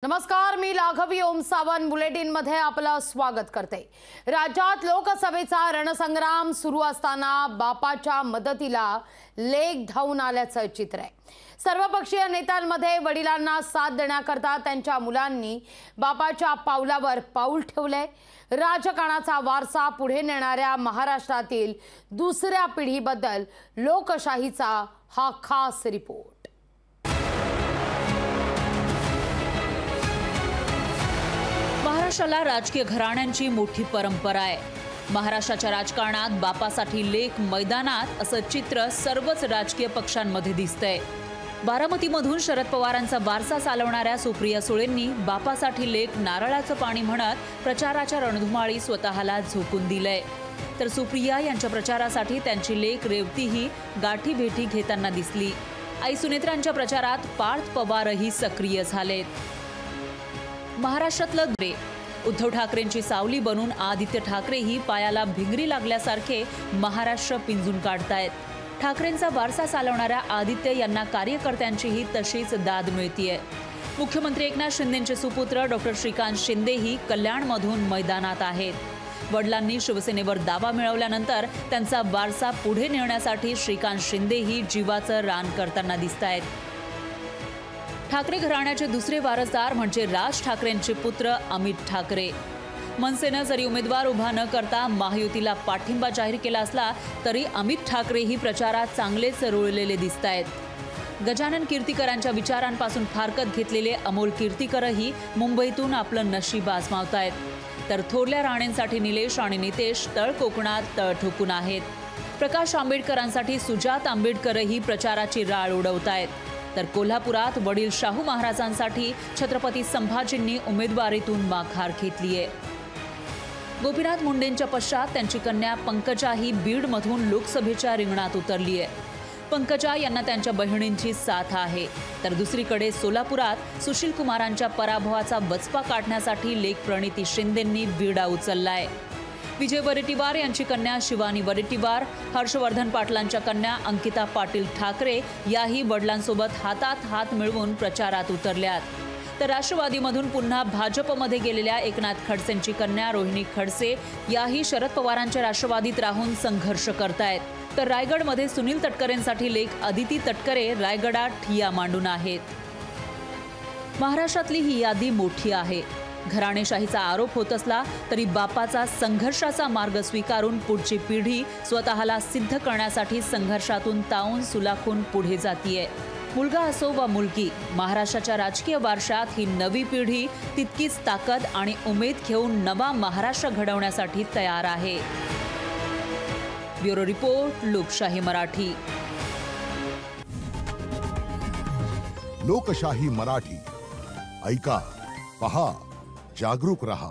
नमस्कार, मी लाघवी ओम सावंत बुलेटिन मध्ये आपलं स्वागत करते। राज्यात लोकसभेचा रणसंग्राम सुरू असताना बापाच्या मदतीला लेक धावून आल्याचं चित्र आहे। सर्वपक्षीय नेत्यांमध्ये वडिलांना साथ देण्याकरता त्यांच्या मुलांनी बापाच्या पावलावर पाऊल ठेवले। राजकारणाचा वारसा पुढे नेणाऱ्या महाराष्ट्रातील दुसऱ्या पिढीबद्दल लोकशाहीचा हा खास रिपोर्ट। महाराष्ट्राला राजकीय घराण्यांची मोठी परंपरा आहे। महाराष्ट्राच्या राजकारणात बापासाठी लेक मैदानात असं चित्र सर्वच राजकीय पक्षांमध्ये दिसतंय। बारामतीमधून शरद पवारांचा वारसा चालवणाऱ्या सुप्रिया सुळेंनी बापासाठी लेक नारळाचं पाणी म्हणत प्रचाराच्या रणधुमाळी स्वतःला झोकून दिलंय। तर सुप्रिया यांच्या प्रचारासाठी त्यांची लेक रेवतीही गाठी भेटी घेताना दिसली। आई सुनेत्रांच्या प्रचारात पार्थ पवारही सक्रिय झालेत। महाराष्ट्रातलं उद्धव ठाकरेंची सावली बनून आदित्य ठाकरेही पायाला भिंगरी लागल्यासारखे महाराष्ट्र पिंजून काढतायत। ठाकरेंचा वारसा चालवणाऱ्या आदित्य यांना कार्यकर्त्यांचीही तशीच दाद मिळतीये। मुख्यमंत्री एकनाथ शिंदेंचे सुपुत्र डॉक्टर श्रीकांत शिंदेही कल्याणमधून मैदानात आहेत। वडिलांनी शिवसेनेवर दावा मिळवल्यानंतर त्यांचा वारसा पुढे नेण्यासाठी श्रीकांत शिंदेही जीवाचं रान करताना दिसतायत। ठाकरे घराण्याचे दुसरे वारसदार म्हणजे राज ठाकरेंचे पुत्र अमित ठाकरे। मनसेनं जरी उमेदवार उभा न करता महायुतीला पाठिंबा जाहीर केला असला तरी अमित ठाकरेही प्रचारात चांगलेच रुळलेले दिसतायत। गजानन कीर्तीकरांच्या विचारांपासून फारकत घेतलेले अमोल कीर्तीकरही मुंबईतून आपलं नशीब आजमावतायत। तर थोरल्या राणेंसाठी निलेश आणि नितेश तळ कोकणात तळ ठोकून आहेत। प्रकाश आंबेडकरांसाठी सुजात आंबेडकरही प्रचाराची राळ उडवतायत। तर कोल्हापुरात वडील शाहू महाराजांसाठी छत्रपती संभाजींनी उमेदवारीतून माघार घेतलीये। गोपीनाथ मुंडेंच्या पश्चात त्यांची कन्या पंकजा ही बीडमधून लोकसभेच्या रिंगणात उतरलीये। पंकजा यांना त्यांच्या बहिणींची साथ आहे। तर दुसरीकडे सोलापुरात सुशील कुमारांच्या पराभवाचा वचपा काढण्यासाठी लेक प्रणिती शिंदेंनी विडा उचललाय। विजय वडेट्टीवार यांची कन्या शिवानी वडेट्टीवार, हर्षवर्धन पाटलांच्या कन्या अंकिता पाटील ठाकरे याही वडिलांसोबत हातात हात मिळवून प्रचारात उतरल्यात। तर राष्ट्रवादीमधून पुन्हा भाजपमध्ये गेलेल्या एकनाथ खडसेंची कन्या रोहिणी खडसे याही शरद पवारांच्या राष्ट्रवादीत राहून संघर्ष करतायत। तर रायगडमध्ये सुनील तटकरेंसाठी लेक अदिती तटकरे रायगडात ठिय्या मांडून आहेत। महाराष्ट्रातली ही यादी मोठी आहे। घराणेशाहीचा आरोप होत असला तरी बापाचा संघर्षाचा मार्ग स्वीकारून पुढची पिढी स्वतःला सिद्ध करण्यासाठी संघर्षातून तावून सुलाखून पुढे जातीये। मुलगा असो वा मुलगी, महाराष्ट्राच्या राजकीय वारशात ही नवी पिढी तितकीच ताकद आणि उमेद घेऊन नवा महाराष्ट्र घडवण्यासाठी तयार आहे। ब्युरो रिपोर्ट, लोकशाही मराठी। लोकशाही मराठी ऐका, पहा, जागरूक रहा।